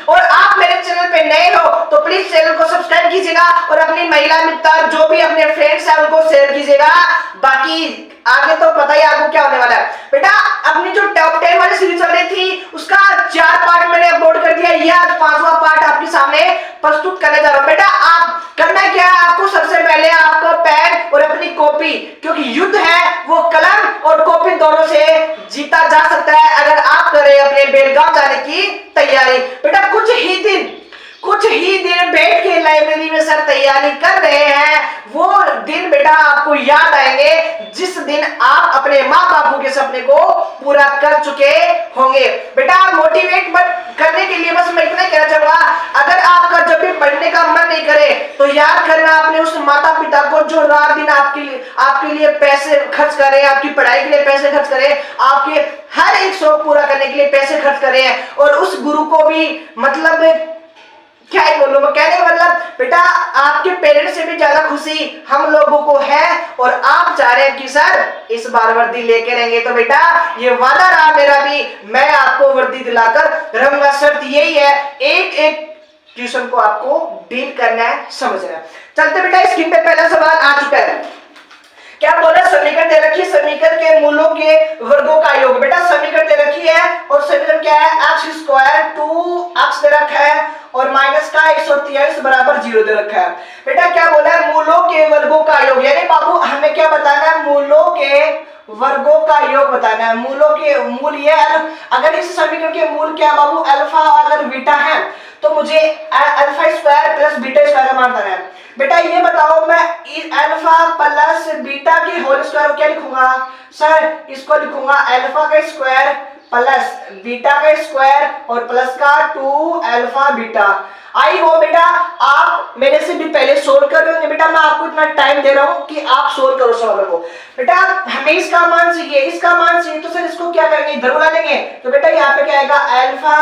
और आप मेरे चैनल पे नए हो तो प्लीज चैनल को सब्सक्राइब कीजिएगा और अपनी महिला मित्र जो भी अपने फ्रेंड्स हैं उनको शेयर कीजिएगा। बाकी आगे तो पता ही आपको क्या होने वाला है। बेटा अपनी जो टॉप 10 वाली सीरीज चल रही थी उसका 4 पार्ट मैंने अपलोड कर दिया, यह आज 5वां पार्ट आपके सामने प्रस्तुत करने जा रहा हूं। बेटा आप करना क्या है, आपको सबसे पहले आपका पेन और अपनी कॉपी, क्योंकि युद्ध है वो कलम और कॉपी दोनों से जीता जा सकता है अगर आप करें अपने बेलगाम जाने की तैयारी। बेटा कुछ ही दिन बैठ के लाइब्रेरी में सर तैयारी कर रहे हैं, वो दिन बेटा आपको याद आएंगे जिस दिन आप अपने माँ बापू के सपने को पूरा कर चुके होंगे। बेटा मोटिवेट करने के लिए बस मैं इतना कहना चाहूंगा, अगर आपका जब भी पढ़ने का मन नहीं करे तो याद करना अपने उस माता पिता को जो रात दिन आपके लिए पैसे खर्च कर रहे हैं, आपकी पढ़ाई के लिए पैसे खर्च कर रहे हैं, आपके हर एक शौक पूरा करने के लिए पैसे खर्च कर रहे हैं, और उस गुरु को भी मतलब क्या ही बोलूं मैं, कहने का मतलब बेटा आपके पेरेंट्स से भी ज्यादा खुशी हम लोगों को है, और आप चाह रहे हैं कि सर इस बार वर्दी लेके रहेंगे, तो बेटा ये वादा रहा मेरा भी, मैं आपको वर्दी दिलाकर रहूंगा। शर्त यही है, एक ट्यूशन को आपको डील करना है, समझना है। चलते बेटा स्क्रीन पे पहला सवाल आ चुका है। क्या बोला, समीकरण दे रखी है, समीकरण के मूलों के वर्गों का योग। बेटा समीकरण दे रखी है और समीकरण क्या है, x² 2x दे रखा है और माइनस का 143 बराबर 0 दे रखा है। बेटा क्या बोला है, मूलों के वर्गों का योग, यानी बाबू हमें क्या बताना है, मूलों के वर्गों का योग बताना है। मूलों के मूल ये है, अगर इस समीकरण के मूल क्या बाबू अल्फा अगर बीटा है तो मुझे alpha square plus beta square का मान बताना है। बेटा ये बताओ मैं अल्फा प्लस बीटा की होल स्क्वायर को क्या लिखूंगा, सर इसको लिखूंगा अल्फा का स्क्वायर प्लस बीटा का स्क्वायर और प्लस का 2 अल्फा बीटा। आई हो बेटा आप मेरे से भी पहले सोल्व कर रहे होंगे, बेटा मैं आपको इतना टाइम दे रहा हूं कि आप सोल्व करो सवालों को। बेटा हमें इसका मान चाहिए, इसका मान चाहिए, तो सर इसको क्या करेंगे, इधर बुला लेंगे, तो बेटा यहाँ पे क्या आएगा, अल्फा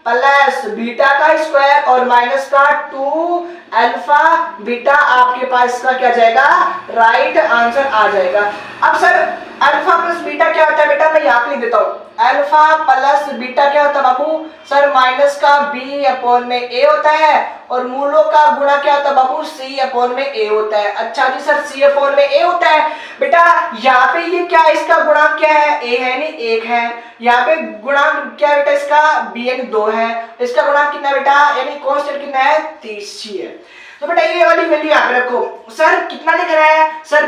प्लस बीटा का स्क्वायर और माइनस का 2 अल्फा बीटा, आपके पास इसका क्या जाएगा, राइट आंसर आ जाएगा। अब सर अल्फा प्लस बीटा क्या होता है, बेटा मैं यहाँ पे लिख देता हूँ, अल्फा प्लस बीटा क्या होता है बाबू, सर माइनस का b अपॉन में a होता है, और मूलों का गुणा क्या होता है बाबू, c अपॉन में a होता है। अच्छा जी सर c अपॉन में a होता है। बेटा यहाँ पे ये क्या है, इसका गुणांक क्या है, a है नहीं 1 है, यहाँ पे गुणांक क्या है बेटा इसका b यानी 2 है, इसका गुणांक कितना बेटा यानी कांस्टेंट कितना है 30 है। तो बेटा ये वाली वैल्यू यहाँ पे रखो। सर कितना लिख रहा है, सर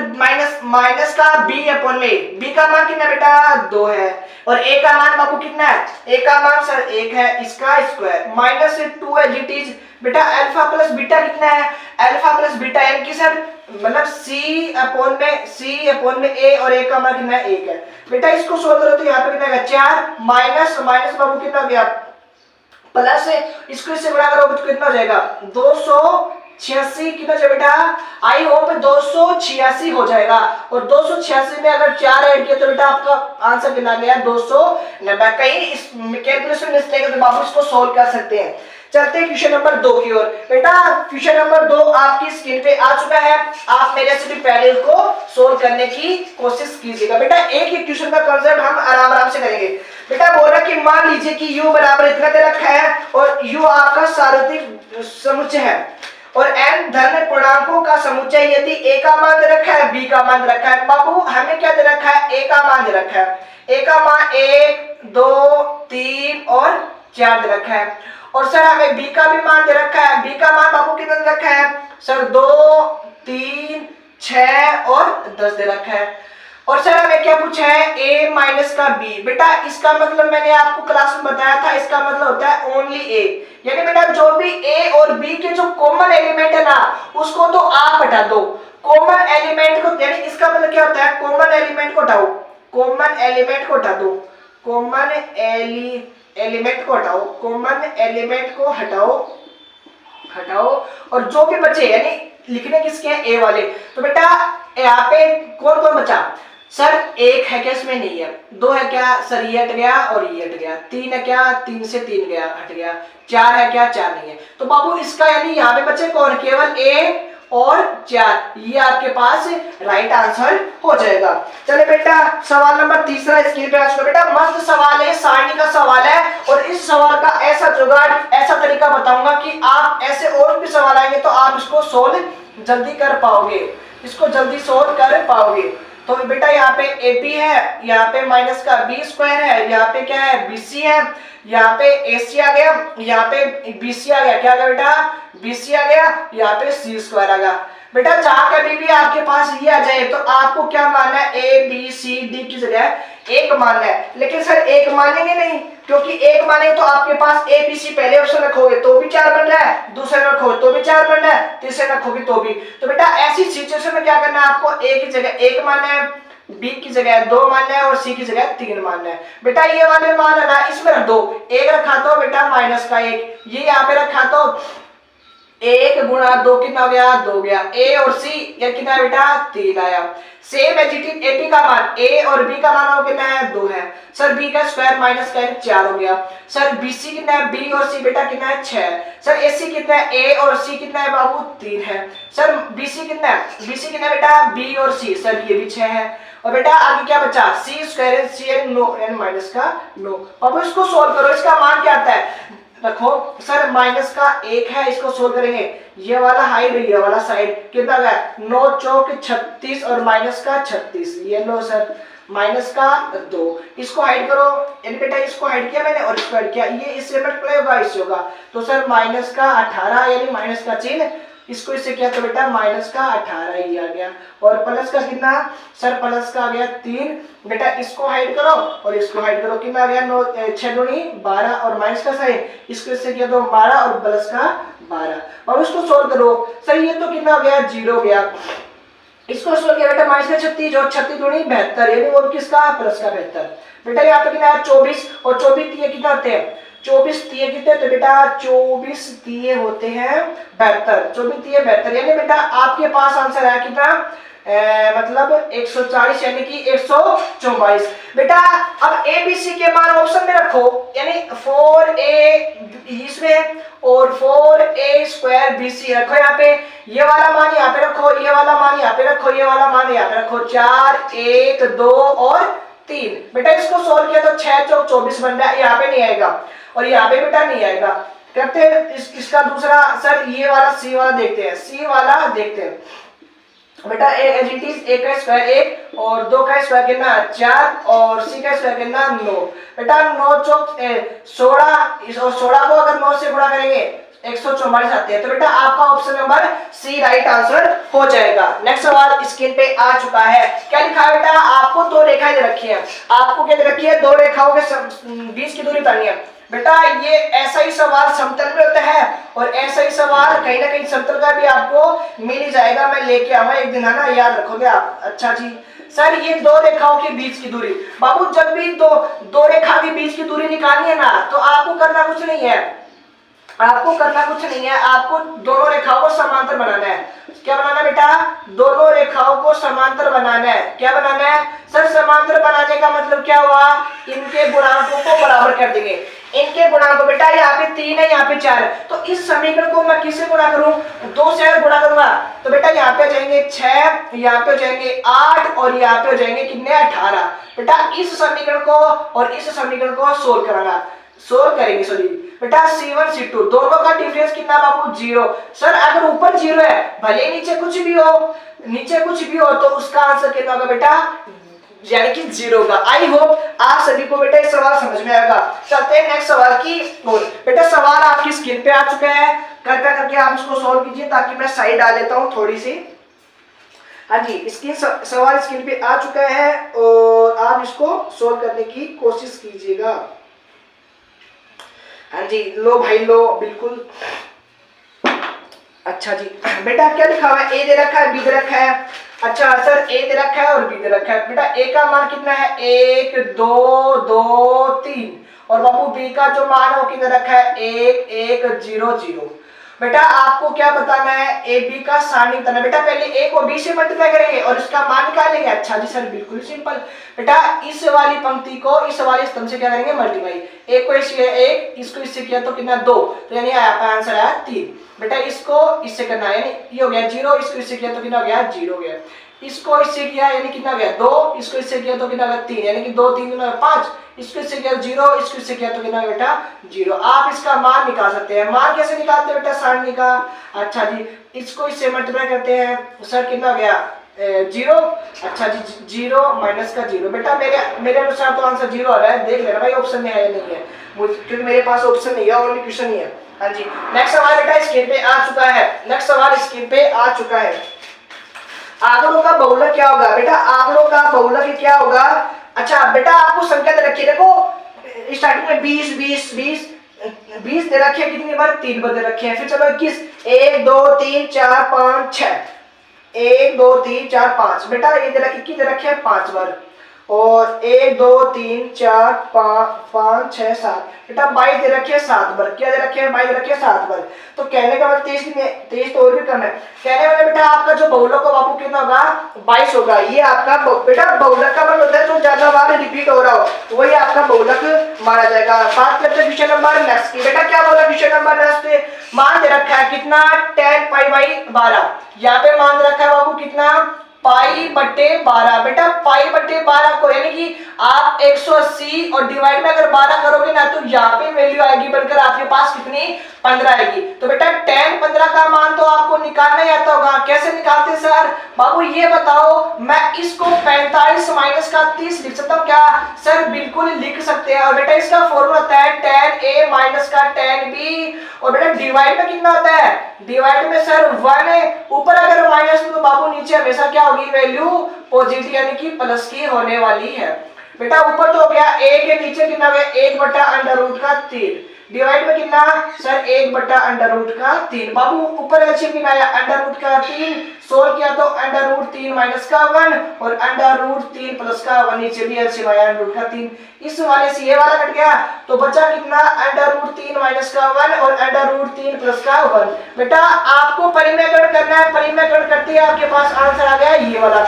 माइनस का b अपॉन में, b का मान कितना बेटा 2 है, और a का मान बाबू कितना है, a का मान सर 1 है, इसका स्क्वायर माइनस से 2 है जी टीज। बेटा अल्फा प्लस बीटा कितना है, अल्फा प्लस बीटा यानी कि सर मतलब c अपॉन में a और a का मान कितना है 1 है। बेटा इसको सोल्व करो तो यहाँ पे कितना है 4 माइनस बाबू कितना हो गया प्लस, इसको इससे गुणा करोगे तो कितना हो जाएगा 286, कितना हो बेटा, आई होप 286 हो जाएगा, और 286 में अगर 4 ऐड किया तो बेटा आपका आंसर कितना गया 290। कहीं इस कैलकुलेशन मिस्टेक है तो बाबू इसको सोल्व कर सकते हैं। चलते हैं क्वेश्चन नंबर 2 की ओर। बेटा क्वेश्चन नंबर 2 आपकी स्क्रीन पे आ चुका है, आप मेरे से भी पहले इसको सोल्व करने की कोशिश कीजिएगा। बेटा एक ही क्वेश्चन का कांसेप्ट हम आराम से करेंगे। बेटा बोल रहा कि मान लीजिए कि u बराबर इतना दे रखा है और u आपका सार्वत्रिक समुच्चय है और n धन पूर्णांकों का समुच्चय, यदि a का मान दे रखा है b का मान दे रखा है। बाबू हमें क्या दे रखा है, a का मान दे रखा है, a का मान 1 2 3 और 4 दे रखा है, और सर हमें b का भी मान दे रखा है, b का मान बाबू कितना दे रखा है, सर 2 3 6 और 10 दे रखा है, और सर हमें क्या पूछा है a माइनस का b। बेटा इसका मतलब मैंने आपको क्लास में बताया था, इसका मतलब होता है ओनली a, यानी बेटा जो भी a और b के जो कॉमन एलिमेंट है ना उसको तो आप हटा दो, कॉमन एलिमेंट को, यानी इसका मतलब क्या होता है कॉमन एलिमेंट को हटाओ, कॉमन एलिमेंट को हटा दो, कॉमन एलिमेंट को हटाओ, कॉमन एलिमेंट को हटाओ और जो भी बचे यानी लिखने किसके हैं a वाले। तो बेटा यहाँ पे कौन कौन बचा, सर 1 है क्या, इसमें नहीं है, 2 है क्या, सर ये हट गया और ये हट गया, 3 है क्या, 3 से 3 गया हट गया, 4 है क्या, 4 नहीं है। तो बाबू इसका यानी यहाँ पे बचे कौन, केवल a और 4, ये आपके पास राइट आंसर हो जाएगा। चले बेटा सवाल नंबर 3 स्क्रीन पे आ चुका। बेटा मस्त सवाल है, सारणी का सवाल है और इस सवाल का ऐसा जुगाड़, ऐसा तरीका बताऊंगा कि आप ऐसे और भी सवाल आएंगे तो आप इसको सोल्व जल्दी कर पाओगे, इसको जल्दी सोल्व कर पाओगे। तो बेटा यहाँ पे AP है, यहाँ पे माइनस का B² है, यहाँ पे क्या है BC है, यहाँ पे AC आ गया, यहाँ पे BC आ गया, क्या आ गया बेटा BC आ गया, यहाँ पे C² आ गया। बेटा जहां कभी भी आपके पास ये आ जाए तो आपको क्या मानना है, ABCD की जगह एक मानना है। लेकिन सर एक मानेंगे नहीं, क्योंकि एक मानेंगे तो आपके पास ABC पहले ऑप्शन रखोगे तो भी 4 बन रहा है, दूसरे रखोगे तो भी 4 बन रहा है, तीसरे रखोगे तो भी। तो बेटा ऐसी सिचुएशन में क्या करना है, आपको A की जगह 1 मानना है, B की जगह 2 मानना है और C की जगह 3 मानना है। बेटा ये वाले मान है ना, इसमें रख दो, 1 रखा तो बेटा माइनस का 1, ये यहाँ पे रखा तो 1 गुणा 2 कितना हो गया, 2 गया। A और C ये कितना है बेटा 3 आया। Same as it is AP का मान A और B का मान कितना है 2 है। सर B का स्क्वायर माइनस का 4 हो गया। सर BC कितना है, B और C बेटा कितना है 6। सर AC कितना है, A और C कितना है बाबू 3 है। सर BC कितना है, BC कितना है बेटा B और C, सर ये भी 6 है। और बेटा आगे क्या बचा, C² CN नो n माइनस का नो। अब इसको सोल्व करो, इसका मान क्या आता है रखो। सर माइनस का 1 है, इसको सोल्व करेंगे, ये वाला हाइड ये वाला साइड कितना गया 9 चौक 36 और माइनस का 36, ये लो सर माइनस का 2, इसको हाइड करो, यानी बेटा इसको हाइड किया मैंने और इसको हाइड किया, ये इससे मल्टीप्लाई होगा इससे होगा, तो सर माइनस का 18 यानी माइनस का चिन्ह, इसको इससे किया तो बेटा माइनस का 18 ही आ गया। और प्लस का कितना, सर प्लस का आ गया 3, बेटा इसको हाइड करो और इसको हाइड करो, कितना आ गया 9 6 दूनी 12 और माइनस का साइन, इसको इससे किया तो 12 और प्लस का 12। और उसको सोल्व करो, सर ये तो कितना हो गया 0 हो गया, इसको सोल्व किया बेटा माइनस का 36 और 36 दूनी 72 यानी वो किसका प्लस का 72। बेटा यहाँ पे कितना है 24 और 24 ये कितना होते हैं 24 तिये कितने, तो बेटा 24 तिये होते हैं 72, 24 तिये 72 यानी बेटा आपके पास आंसर है कितना मतलब 140 यानी कि 144। बेटा अब ABC के मान ऑप्शन में रखो, यानी 4A इसमें और 4A² BC रखो, यहाँ पे ये वाला मान यहाँ पे रखो, ये वाला मान यहाँ पे रखो, ये वाला मान यहाँ पे रखो, 4 1 2 और 3। बेटा इसको सोल्व किया तो 6 चौक 24 बन रहा है, यहाँ पे नहीं आएगा और यहाँ पे बेटा नहीं आएगा। करते हैं इसका दूसरा, सर ये वाला C वाला देखते हैं, C वाला देखते हैं बेटा। एज इट इज 1 का स्क्वायर 1 और 2 का स्क्वायर कितना 4 और C का स्क्वायर कितना 9। बेटा 9 चौक 16 और 16 को अगर 9 से गुणा करेंगे 144 आते हैं, तो बेटा आपका option number C right answer हो जाएगा। नेक्स्ट सवाल स्क्रीन पे आ चुका है, क्या लिखा है बेटा, आपको 2 रेखाएं दे रखी है, आपको क्या दे रखी है 2 रेखाओं के बीच की दूरी पानी है। बेटा ये ऐसा ही सवाल समतल में होता है और ऐसा ही सवाल कहीं ना कहीं समतल का भी आपको मिल ही जाएगा, मैं लेके आऊंगा एक दिन, है ना, याद रखोगे आप। अच्छा जी सर ये 2 रेखाओं के बीच की दूरी, बाबू जब भी दो रेखा के बीच की दूरी निकालनी है ना तो आपको करना कुछ नहीं है, आपको करना कुछ नहीं है, आपको दोनों रेखाओं को समांतर बनाना है। क्या बनाना है बेटा, दोनों रेखाओं को समांतर बनाना है। क्या बनाना है सर, समांतर बनाने का मतलब क्या हुआ, इनके गुणांकों को बराबर कर देंगे। इनके गुणांक बेटा यहाँ पे 3 है, यहाँ पे 4 है, तो इस समीकरण को मैं किससे गुणा करूं, 2 से अगर गुणा करूंगा तो बेटा यहाँ पे जाएंगे 6, यहाँ पे जाएंगे 8 और यहाँ पे जाएंगे कितने 18। बेटा इस समीकरण को और इस समीकरण को सोल्व कराना, सोल्व करेंगे सॉरी बेटा C1 C2 दोनों का डिफरेंस कितना बाबू 0। सर अगर ऊपर 0 है भले नीचे कुछ भी हो, नीचे कुछ भी हो तो उसका आंसर कितना होगा बेटा यानी कि 0 होगा। आई होप आप सभी को बेटा ये सवाल समझ में आएगा। चलते हैं नेक्स्ट सवाल की ओर। बेटा सवाल आपकी स्क्रीन पे आ चुका है, कृपया करके आप इसको सोल्व कीजिए ताकि मैं साइड डाल लेता हूँ थोड़ी सी। हाँ जी इसकी सवाल स्क्रीन पे आ चुका है और आप इसको सोल्व करने की कोशिश कीजिएगा। हाँ जी लो भाई लो बिल्कुल। अच्छा जी बेटा क्या लिखा हुआ है, ए दे रखा है बी दे रखा है। अच्छा सर ए दे रखा है और बी दे रखा है। बेटा ए का मान कितना है 1 2 2 3 और बाबू बी का जो मान है वो कितना रखा है 1 1 0 0। बेटा आपको क्या बताना है ए बी का सारणी बताना। बेटा पहले ए को बी से मल्टीप्लाई करेंगे और इसका मान निकालेंगे। अच्छा जी सर बिल्कुल सिंपल। बेटा इस वाली पंक्ति को इस वाले स्तंभ से क्या करेंगे मल्टीप्लाई, एक को इससे 1 इसको इससे किया तो कितना 2 तो यानी आपका आंसर आया 3। बेटा इसको इससे करना है यानी ये हो गया 0, इसको इससे किया तो कितना हो गया 0 हो गया। इसको इससे किया यानी कितना गया 2, इसको इससे किया तो कितना गया 3, यानी कि 2 3 गुना 5, इसको इससे किया 0, इसको इससे किया तो कितना बेटा 0। आप इसका मान निकाल सकते हैं। मान कैसे निकालते हैं बेटा सारणी का? अच्छा जी, इसको इससे मल्टीप्लाई करते हैं सर, कितना गया 0। अच्छा जी 0 माइनस का 0, बेटा मेरे अनुसार तो आंसर 0 आ रहा है, देख लेना भाई ऑप्शन में है या नहीं है, क्योंकि मेरे पास ऑप्शन नहीं है और क्वेश्चन नहीं है। हाँ जी, नेक्स्ट सवाल बेटा स्क्रीन पे आ चुका है। नेक्स्ट सवाल स्क्रीन पे आ चुका है। आंकड़ों का बहुलक क्या होगा बेटा? आंकड़ों का बहुलक क्या होगा? अच्छा बेटा आपको संख्या दे रखी है, देखो स्टार्टिंग में 20 20 20 20 दे रखे हैं, कितनी बार 3 बार दे रखे हैं। फिर चलो 21, 1 2 3 4 5 6, 1 2 3 4 5, बेटा ये दे रखे, कितनी दे रखे हैं 5 बार, और 1 2 3 4 5 6 7, बेटा 22 दे रखे हैं 7 बार। क्या दे रखे हैं? 22 दे रखे हैं 7 बार। तो कहने का मतलब 23 तो और भी कम है। कहने वाले बेटा आपका जो बहुलक का बाबू कितना होगा? 22 होगा। ये आपका बेटा बहुलक का मतलब होता है जो ज्यादा बार रिपीट हो रहा हो, वही आपका बहुलक माना जाएगा। बात करते हैं क्वेश्चन नंबर नेक्स्ट की। बेटा क्या बोला क्वेश्चन नंबर नेक्स्ट? मान दे रखा है कितना 10 पाई बाई 12, यहाँ पे मान दे रखा है बाबू कितना पाई बटे 12। बेटा पाई बटे 12 को यानी कि आप 180 और डिवाइड में अगर 12 करोगे ना तो यहाँ पे वैल्यू आएगी बनकर आपके पास कितनी 15 आएगी। तो बेटा 10 15 का मान तो आपको निकालना ही आता होगा। कैसे निकालते सर? बाबू ये बताओ, मैं इसको 45 माइनस का 30 लिख सकता हूँ क्या? सर बिल्कुल लिख सकते हैं। और बेटा इसका फॉर्मूला होता है tan a माइनस का tan b, और बेटा डिवाइड में कितना होता है? डिवाइड में सर 1 है, ऊपर अगर माइनस तो बाबू नीचे हमेशा क्या होगी? वैल्यू पॉजिटिव यानी कि प्लस की होने वाली है। बेटा ऊपर तो हो गया 1 के नीचे कितना हो गया 1 बटा अंडर रूट का 3, डिवाइड में कितना सर 1 बटा अंडर रूट का 3। बाबू ऊपर एलसीएम कितना आया? अंडर रूट का 3, सोल्व किया तो अंडर रूट 3 माइनस का 1 और अंडर रूट 3 प्लस का 1, नीचे भी एलसीएम आया अंडर रूट का 3। इस वाले से ये वाला कट गया तो बचा कितना अंडर रूट 3 माइनस का 1 और अंडर रूट 3 प्लस का 1। बेटा आपको परिमेयकरण करना है, परिमेयकरण करते ही आपके पास आंसर आ गया ये वाला।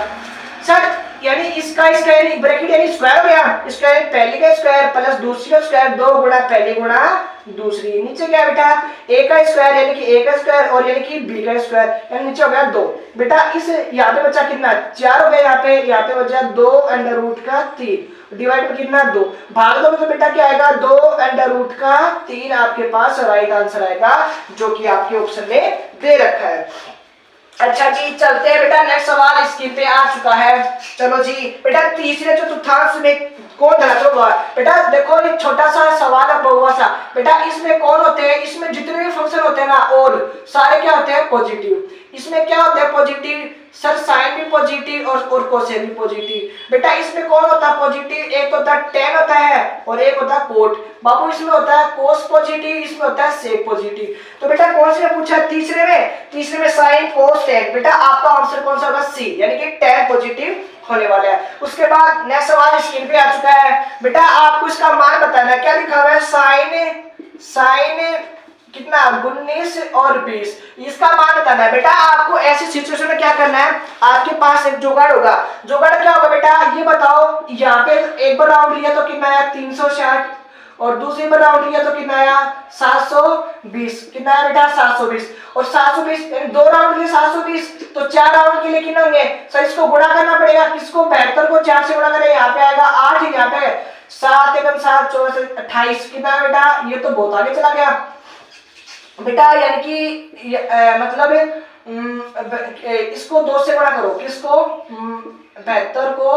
सर यानी इसका यानी ब्रैकेट यानी स्क्वायर हो गया, स्क्वायर पहली का स्क्वायर प्लस दूसरी का स्क्वायर, 2 गुणा पहली गुणा दूसरी। नीचे क्या बेटा a का स्क्वायर यानी कि a का स्क्वायर और यानी कि b का स्क्वायर, यानी नीचे हो गया 2। बेटा इस यहाँ पे बचा कितना 4 हो गया, यहाँ पे बचा 2 अंडर रूट का 3, डिवाइड में कितना 2, भाग दो तो बेटा क्या आएगा 2 अंडर रूट का 3 आपके पास राइट आंसर आएगा, जो कि आपके ऑप्शन में दे रखा है। अच्छा जी चलते हैं बेटा, नेक्स्ट सवाल स्क्रीन पे आ चुका है। चलो जी बेटा तीसरे चतुर्थांश में कौन धनात्मक होगा? बेटा देखो ये छोटा सा सवाल है बहुआ सा। बेटा इसमें कौन होते हैं? इसमें जितने भी फंक्शन होते हैं ना और सारे क्या होते हैं पॉजिटिव। इसमें क्या होता है पॉजिटिव? सर साइन भी पॉजिटिव और कोसेन भी पॉजिटिव। बेटा इसमें कौन होता है पॉजिटिव? एक होता है टेन होता है और एक होता है कोट। बाबू इसमें होता है कोस पॉजिटिव, इसमें होता है सेक पॉजिटिव। तो बेटा कौन से पूछा तीसरे में? तीसरे में साइन कोस टेन। बेटा आपका आंसर कौन सा होगा? सी, यानी कि टेन पॉजिटिव होने वाला है। उसके बाद नेक्स्ट सवाल स्क्रीन पे आ चुका है। बेटा आपको इसका मान बताना है। क्या लिखा हुआ है? साइन कितना 19 और 20, इसका मान बताना है। बेटा आपको ऐसी सिचुएशन में क्या करना है, आपके पास एक जुगाड़ होगा। जुगाड़ क्या होगा बेटा ये बताओ। यहाँ पे एक बार राउंड लिया तो कितना आया 360 और दूसरी बार राउंड लिया तो कितना आया 720। कितना है बेटा 720 और 720 दो राउंड लिए 720 तो 4 राउंड के लिए कितने होंगे? सर इसको गुणा करना पड़ेगा। किसको? 72 को 4 से गुणा करें, यहाँ पे आएगा 8, यहाँ पे 7 एकम 7 14 28। कितना है बेटा? ये तो बहुत आगे चला गया बेटा, यानी कि मतलब इसको 2 से गुणा करो। किसको? 72 को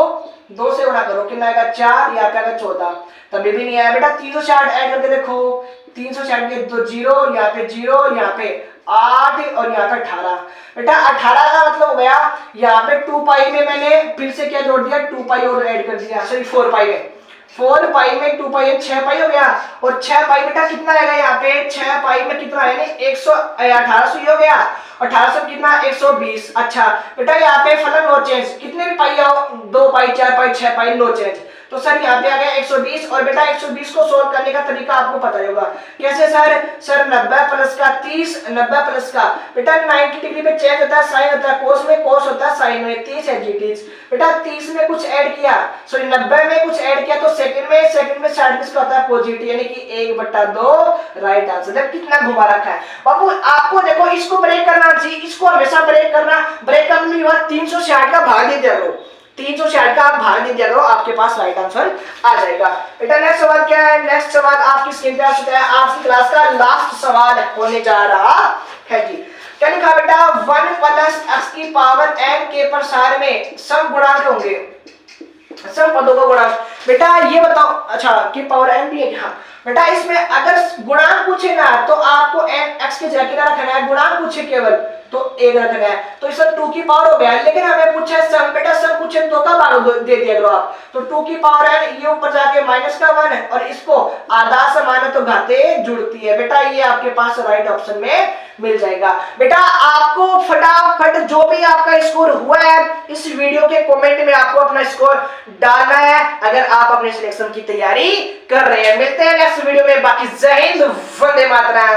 2 से गुणा करो, कितना आएगा 4, यहाँ पे आएगा 14, तभी भी नहीं आया बेटा। 360 ऐड करके देखो, 360 के 2 0, यहाँ पे 0, यहाँ पे 8 और यहाँ पे 18। बेटा 18 का मतलब हो गया यहाँ पे 2 पाई में मैंने फिर से क्या जोड़ दिया 2 पाई और ऐड कर दिया, सॉरी 4 पाई में 4 पाई में 2 पाई 6 पाई हो गया। और 6 पाई बेटा कितना आएगा यहाँ पे 6 पाई में कितना है 1800 हो गया, 1800 कितना 120। अच्छा बेटा यहाँ पे फलन नो चेंज, कितने भी पाई आओ 2 पाई 4 पाई 6 पाई नो चेंज। तो सर यहाँ पे आ गया 120 और बेटा 120 को सोल्व करने का तरीका आपको पता ही होगा। कैसे सर 90 प्लस का 30, 90 प्लस का बेटा 90 डिग्री में चेंज होता है, साइन होता है कोस में, कोस होता है साइन में, 30 है जी 30। बेटा 30 में कुछ ऐड किया, सॉरी 90 में कुछ ऐड किया तो सेकंड में 60 का होता है पॉजिटिव, यानी कि 1/2 राइट आंसर। देख कितना घुमा रखा है बाबू। आपको देखो इसको ब्रेक करना चाहिए, इसको हमेशा ब्रेक करना, ब्रेक करने के बाद 360 का भाग दे दिया करो, 360 का आप भाग दे दिया करो, आपके पास राइट आंसर आ जाएगा। बेटा नेक्स्ट सवाल क्या है? नेक्स्ट सवाल आपकी स्क्रीन पे आ चुका है, आपकी क्लास का लास्ट सवाल होने जा रहा है जी। क्या लिखा बेटा? 1 प्लस x की पावर n के प्रसार में सम गुणांक होंगे, सम पदों का गुणांक। बेटा ये बताओ, अच्छा की पावर n भी है क्या? बेटा इसमें अगर गुणांक पूछे ना तो आपको n x की जगह क्या रखना है, गुणांक पूछे केवल तो 1 रखना है, तो इस 2 की पावर हो गया। लेकिन हमें पूछा है सम, बेटा सम पूछे तो का भाग दे दिया करो आप, तो 2 की पावर n, ये ऊपर जाके माइनस का 1 है और इसको आधा समान है तो घाते जुड़ती है। बेटा ये आपके पास राइट ऑप्शन में मिल जाएगा। बेटा आपको फटाफट जो भी आपका स्कोर हुआ है इस वीडियो के कमेंट में आपको अपना स्कोर डालना है, अगर आप अपने सिलेक्शन की तैयारी कर रहे हैं। मिलते हैं नेक्स्ट वीडियो में, बाकी जय हिंद, वंदे मातरम।